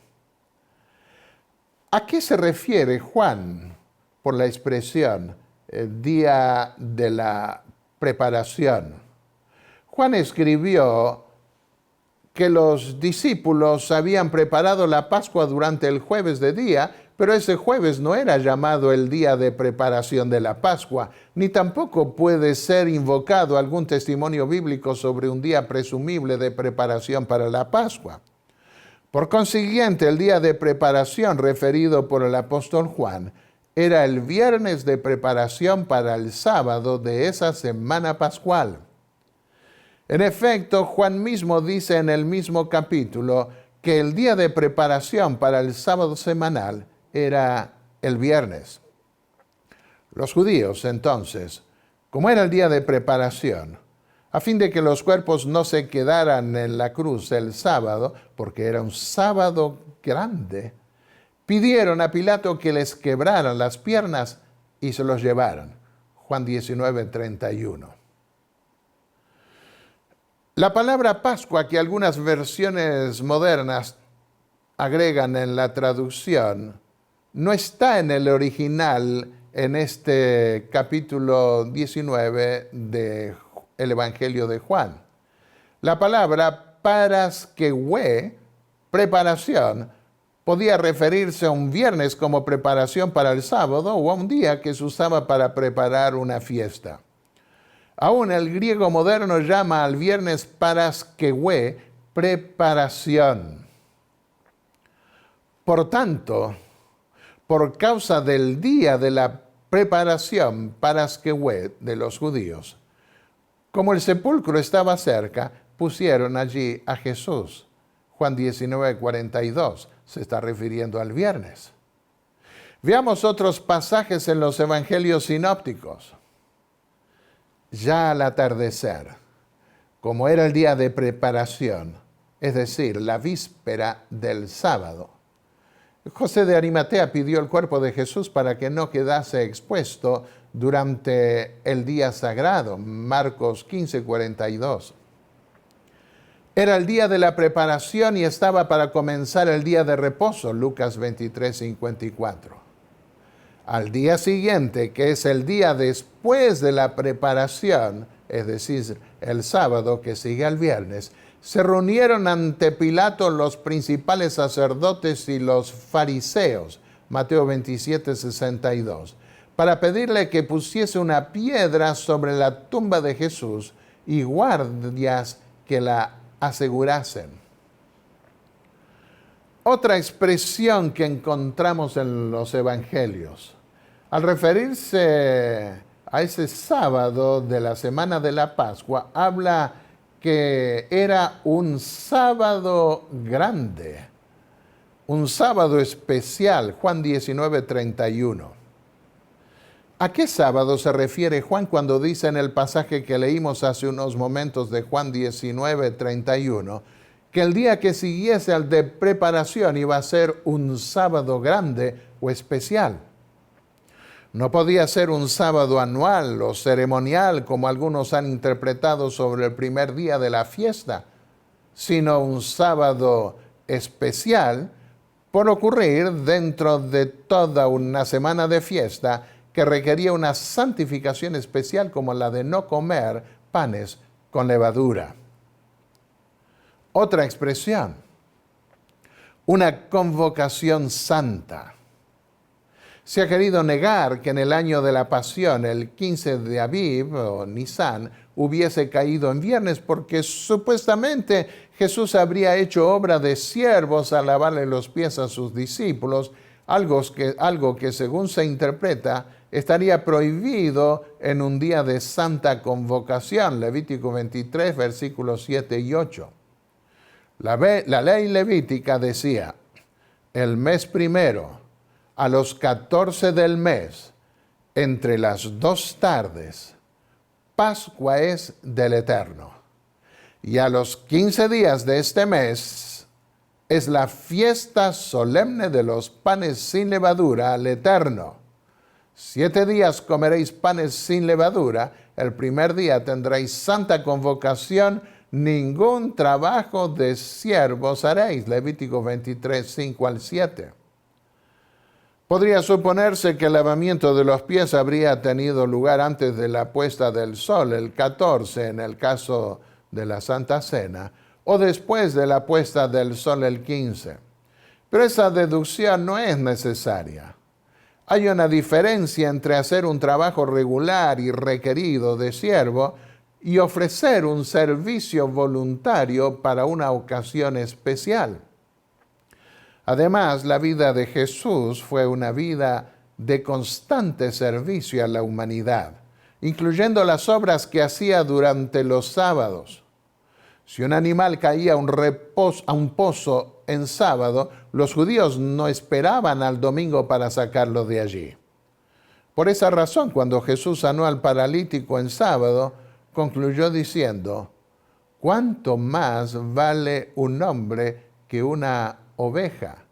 [SPEAKER 1] ¿A qué se refiere Juan por la expresión el día de la preparación? Juan escribió que los discípulos habían preparado la Pascua durante el jueves de día, pero ese jueves no era llamado el día de preparación de la Pascua, ni tampoco puede ser invocado algún testimonio bíblico sobre un día presumible de preparación para la Pascua. Por consiguiente, el día de preparación referido por el apóstol Juan era el viernes de preparación para el sábado de esa semana pascual. En efecto, Juan mismo dice en el mismo capítulo que el día de preparación para el sábado semanal era el viernes. Los judíos, entonces, como era el día de preparación, a fin de que los cuerpos no se quedaran en la cruz el sábado, porque era un sábado grande, pidieron a Pilato que les quebraran las piernas y se los llevaran. Juan 19:31. La palabra Pascua, que algunas versiones modernas agregan en la traducción, no está en el original en este capítulo 19 del Evangelio de Juan. La palabra paraskeue, preparación, podía referirse a un viernes como preparación para el sábado o a un día que se usaba para preparar una fiesta. Aún el griego moderno llama al viernes paraskeue, preparación. Por tanto, por causa del día de la preparación paraskeue de los judíos, como el sepulcro estaba cerca, pusieron allí a Jesús. Juan 19:42 se está refiriendo al viernes. Veamos otros pasajes en los evangelios sinópticos. Ya al atardecer, como era el día de preparación, es decir, la víspera del sábado, José de Arimatea pidió el cuerpo de Jesús para que no quedase expuesto durante el día sagrado. Marcos 15:42. Era el día de la preparación y estaba para comenzar el día de reposo. Lucas 23:54. Al día siguiente, que es el día después de la preparación, es decir, el sábado que sigue al viernes, se reunieron ante Pilato los principales sacerdotes y los fariseos, Mateo 27:62, para pedirle que pusiese una piedra sobre la tumba de Jesús y guardias que la asegurasen. Otra expresión que encontramos en los evangelios, al referirse a ese sábado de la semana de la Pascua, habla que era un sábado grande, un sábado especial, Juan 19:31. ¿A qué sábado se refiere Juan cuando dice en el pasaje que leímos hace unos momentos de Juan 19:31 que el día que siguiese al de preparación iba a ser un sábado grande o especial? No podía ser un sábado anual o ceremonial como algunos han interpretado sobre el primer día de la fiesta, sino un sábado especial por ocurrir dentro de toda una semana de fiesta que requería una santificación especial como la de no comer panes con levadura. Otra expresión, una convocación santa. Se ha querido negar que en el año de la Pasión, el 15 de Aviv o Nisan, hubiese caído en viernes porque supuestamente Jesús habría hecho obra de siervos al lavarle los pies a sus discípulos, algo que según se interpreta estaría prohibido en un día de santa convocación, Levítico 23, versículos 7 y 8. La ley levítica decía, el mes primero, a los 14 del mes, entre las 2 tardes, Pascua es del Eterno. Y a los 15 días de este mes es la fiesta solemne de los panes sin levadura al Eterno. 7 días comeréis panes sin levadura, el primer día tendréis santa convocación, ningún trabajo de siervos haréis. Levítico 23, 5 al 7. Podría suponerse que el lavamiento de los pies habría tenido lugar antes de la puesta del sol, el 14 en el caso de la Santa Cena, o después de la puesta del sol, el 15. Pero esa deducción no es necesaria. Hay una diferencia entre hacer un trabajo regular y requerido de siervo y ofrecer un servicio voluntario para una ocasión especial. Además, la vida de Jesús fue una vida de constante servicio a la humanidad, incluyendo las obras que hacía durante los sábados. Si un animal caía a un pozo en sábado, los judíos no esperaban al domingo para sacarlo de allí. Por esa razón, cuando Jesús sanó al paralítico en sábado, concluyó diciendo: ¿cuánto más vale un hombre que una oveja?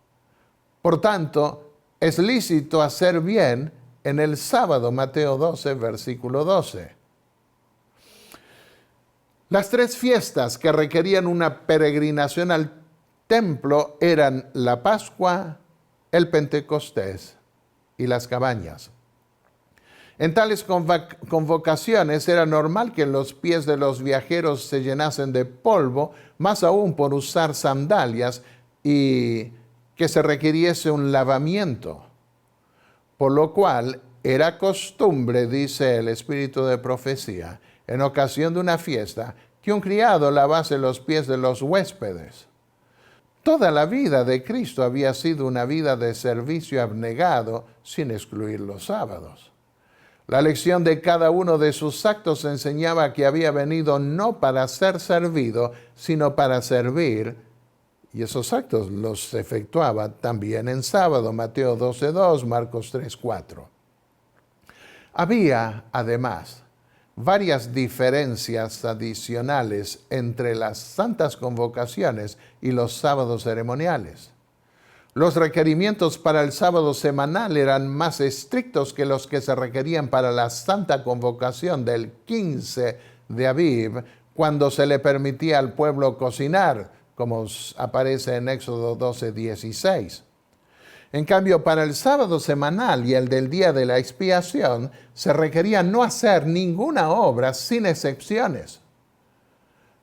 [SPEAKER 1] Por tanto, es lícito hacer bien en el sábado. Mateo 12, versículo 12. Las 3 fiestas que requerían una peregrinación al templo eran la Pascua, el Pentecostés y las cabañas. En tales convocaciones era normal que los pies de los viajeros se llenasen de polvo, más aún por usar sandalias, y que se requiriese un lavamiento. Por lo cual era costumbre, dice el espíritu de profecía, en ocasión de una fiesta, que un criado lavase los pies de los huéspedes. Toda la vida de Cristo había sido una vida de servicio abnegado, sin excluir los sábados. La lección de cada uno de sus actos enseñaba que había venido no para ser servido, sino para servir, y esos actos los efectuaba también en sábado. Mateo 12:2, Marcos 3:4. Había, además, varias diferencias adicionales entre las santas convocaciones y los sábados ceremoniales. Los requerimientos para el sábado semanal eran más estrictos que los que se requerían para la santa convocación del 15 de Aviv, cuando se le permitía al pueblo cocinar, como aparece en Éxodo 12:16. En cambio, para el sábado semanal y el del día de la expiación, se requería no hacer ninguna obra sin excepciones.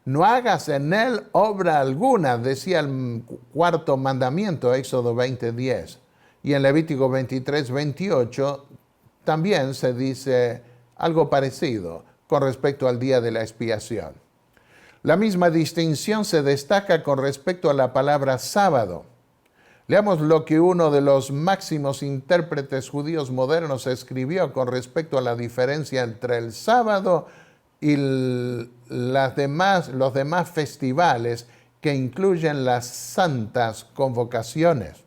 [SPEAKER 1] No hagas en él obra alguna, decía el 4.º mandamiento, Éxodo 20:10. Y en Levítico 23:28 también se dice algo parecido con respecto al día de la expiación. La misma distinción se destaca con respecto a la palabra sábado. Leamos lo que uno de los máximos intérpretes judíos modernos escribió con respecto a la diferencia entre el sábado y los demás festivales que incluyen las santas convocaciones.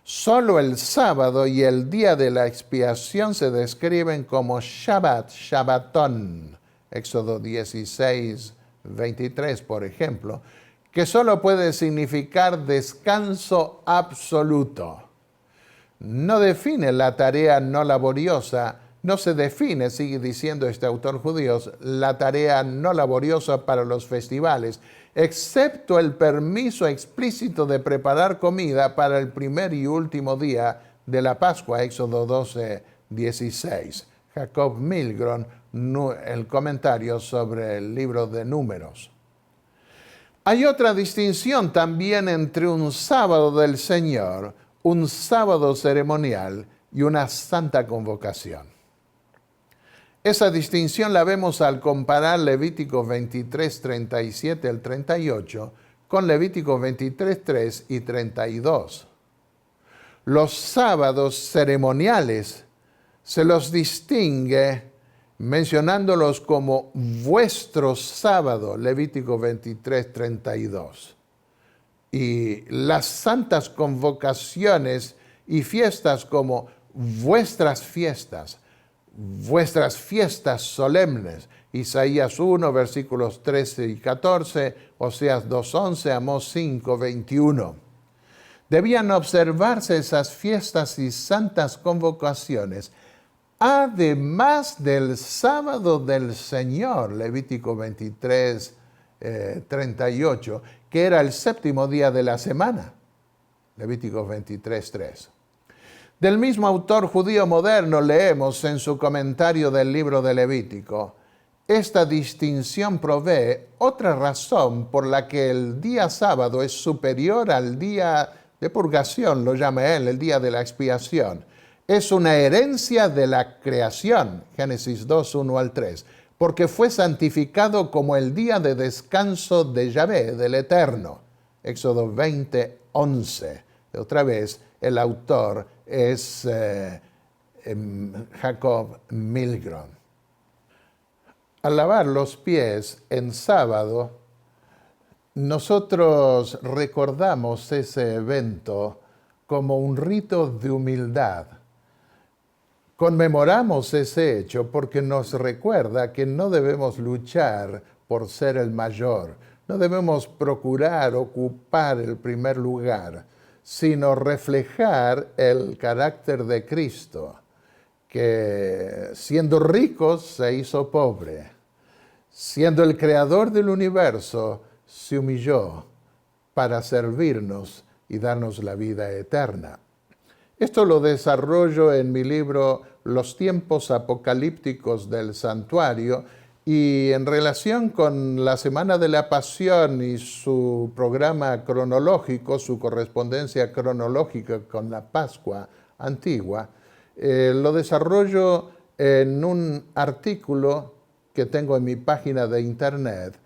[SPEAKER 1] Solo el sábado y el día de la expiación se describen como Shabbat, Shabbatón, Éxodo 16:23, por ejemplo, que solo puede significar descanso absoluto. No define la tarea no laboriosa, no se define, sigue diciendo este autor judío, la tarea no laboriosa para los festivales, excepto el permiso explícito de preparar comida para el primer y último día de la Pascua, Éxodo 12:16. Jacob Milgrom, el comentario sobre el libro de Números. Hay otra distinción también entre un sábado del Señor, un sábado ceremonial y una santa convocación. Esa distinción la vemos al comparar Levítico 23:37 al 38 con Levítico 23:3 y 32. Los sábados ceremoniales se los distingue mencionándolos como vuestro sábado, Levítico 23:32. Y las santas convocaciones y fiestas como vuestras fiestas solemnes, Isaías 1, versículos 13 y 14, Oseas 2:11, Amós 5:21. Debían observarse esas fiestas y santas convocaciones, además del sábado del Señor, Levítico 23:38, que era el 7º día de la semana, Levítico 23:3. Del mismo autor judío moderno leemos en su comentario del libro de Levítico: esta distinción provee otra razón por la que el día sábado es superior al día de purgación, lo llama él, el día de la expiación. Es una herencia de la creación, Génesis 2, 1 al 3, porque fue santificado como el día de descanso de Yahvé, del Eterno, Éxodo 20, 11. Otra vez, el autor es Jacob Milgrom. Al lavar los pies en sábado, nosotros recordamos ese evento como un rito de humildad. Conmemoramos ese hecho porque nos recuerda que no debemos luchar por ser el mayor, no debemos procurar ocupar el primer lugar, sino reflejar el carácter de Cristo, que siendo rico se hizo pobre, siendo el creador del universo, se humilló para servirnos y darnos la vida eterna. Esto lo desarrollo en mi libro Los tiempos apocalípticos del santuario, y en relación con la Semana de la Pasión y su programa cronológico, su correspondencia cronológica con la Pascua antigua, lo desarrollo en un artículo que tengo en mi página de internet,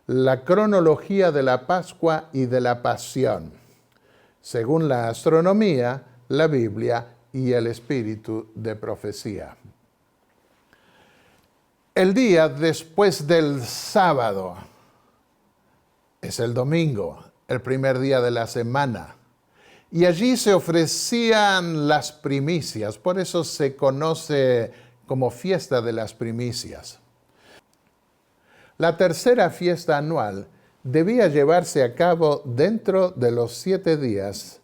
[SPEAKER 1] La cronología de la Pascua y de la Pasión, según la astronomía, la Biblia y el espíritu de profecía. El día después del sábado es el domingo, el primer día de la semana. Y allí se ofrecían las primicias, por eso se conoce como fiesta de las primicias. La tercera fiesta anual debía llevarse a cabo dentro de los 7 días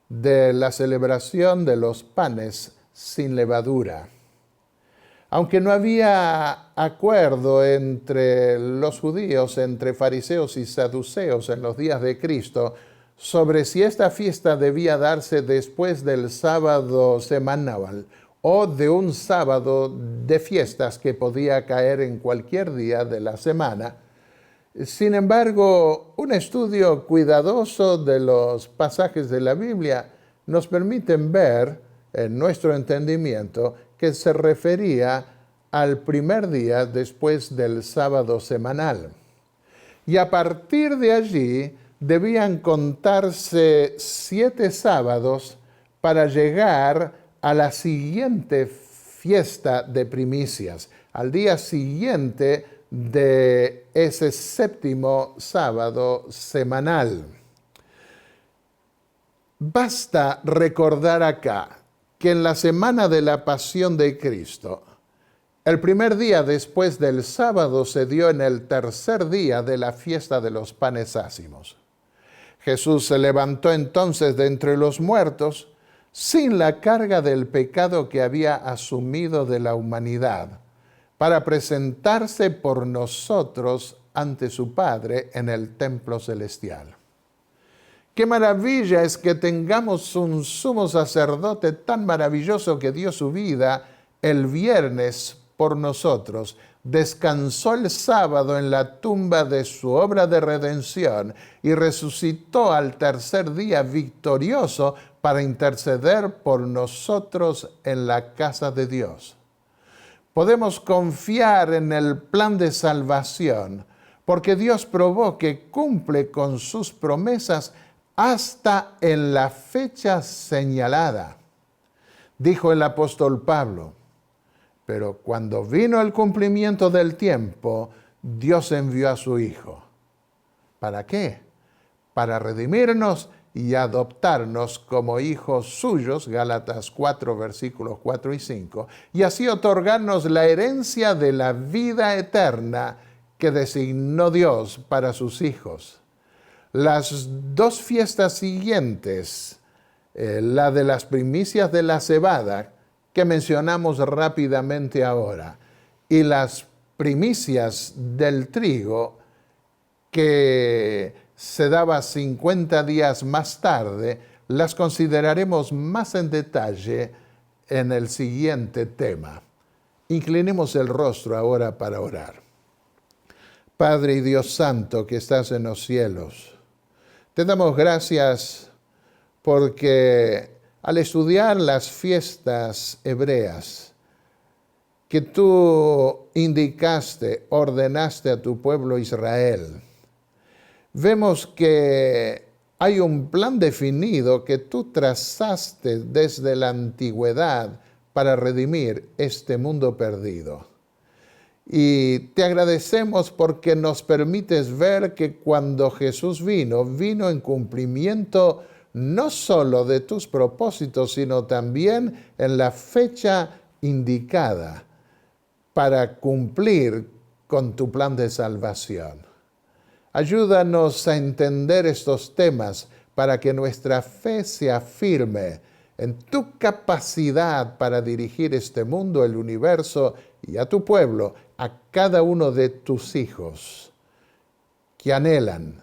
[SPEAKER 1] de la celebración de los panes sin levadura. Aunque no había acuerdo entre los judíos, entre fariseos y saduceos en los días de Cristo, sobre si esta fiesta debía darse después del sábado semanal o de un sábado de fiestas que podía caer en cualquier día de la semana. Sin embargo, un estudio cuidadoso de los pasajes de la Biblia nos permiten ver, en nuestro entendimiento, que se refería al primer día después del sábado semanal. Y a partir de allí debían contarse 7 sábados para llegar a la siguiente fiesta de primicias, al día siguiente de ese 7º sábado semanal. Basta recordar acá que en la semana de la pasión de Cristo, el primer día después del sábado se dio en el tercer día de la fiesta de los panes ácimos. Jesús se levantó entonces de entre los muertos sin la carga del pecado que había asumido de la humanidad, para presentarse por nosotros ante su Padre en el templo celestial. Qué maravilla es que tengamos un sumo sacerdote tan maravilloso que dio su vida el viernes por nosotros, descansó el sábado en la tumba de su obra de redención y resucitó al tercer día victorioso para interceder por nosotros en la casa de Dios. Podemos confiar en el plan de salvación porque Dios probó que cumple con sus promesas hasta en la fecha señalada. Dijo el apóstol Pablo: pero cuando vino el cumplimiento del tiempo, Dios envió a su Hijo. ¿Para qué? Para redimirnos y adoptarnos como hijos suyos, Gálatas 4, versículos 4 y 5, y así otorgarnos la herencia de la vida eterna que designó Dios para sus hijos. Las 2 fiestas siguientes, la de las primicias de la cebada, que mencionamos rápidamente ahora, y las primicias del trigo, que se daba 50 días más tarde, las consideraremos más en detalle en el siguiente tema. Inclinemos el rostro ahora para orar. Padre y Dios Santo que estás en los cielos, te damos gracias porque al estudiar las fiestas hebreas que tú indicaste, ordenaste a tu pueblo Israel, vemos que hay un plan definido que tú trazaste desde la antigüedad para redimir este mundo perdido. Y te agradecemos porque nos permites ver que cuando Jesús vino en cumplimiento no solo de tus propósitos, sino también en la fecha indicada para cumplir con tu plan de salvación. Ayúdanos a entender estos temas para que nuestra fe sea firme en tu capacidad para dirigir este mundo, el universo y a tu pueblo, a cada uno de tus hijos que anhelan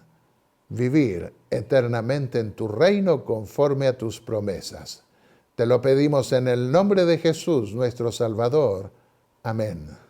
[SPEAKER 1] vivir eternamente en tu reino conforme a tus promesas. Te lo pedimos en el nombre de Jesús, nuestro Salvador. Amén.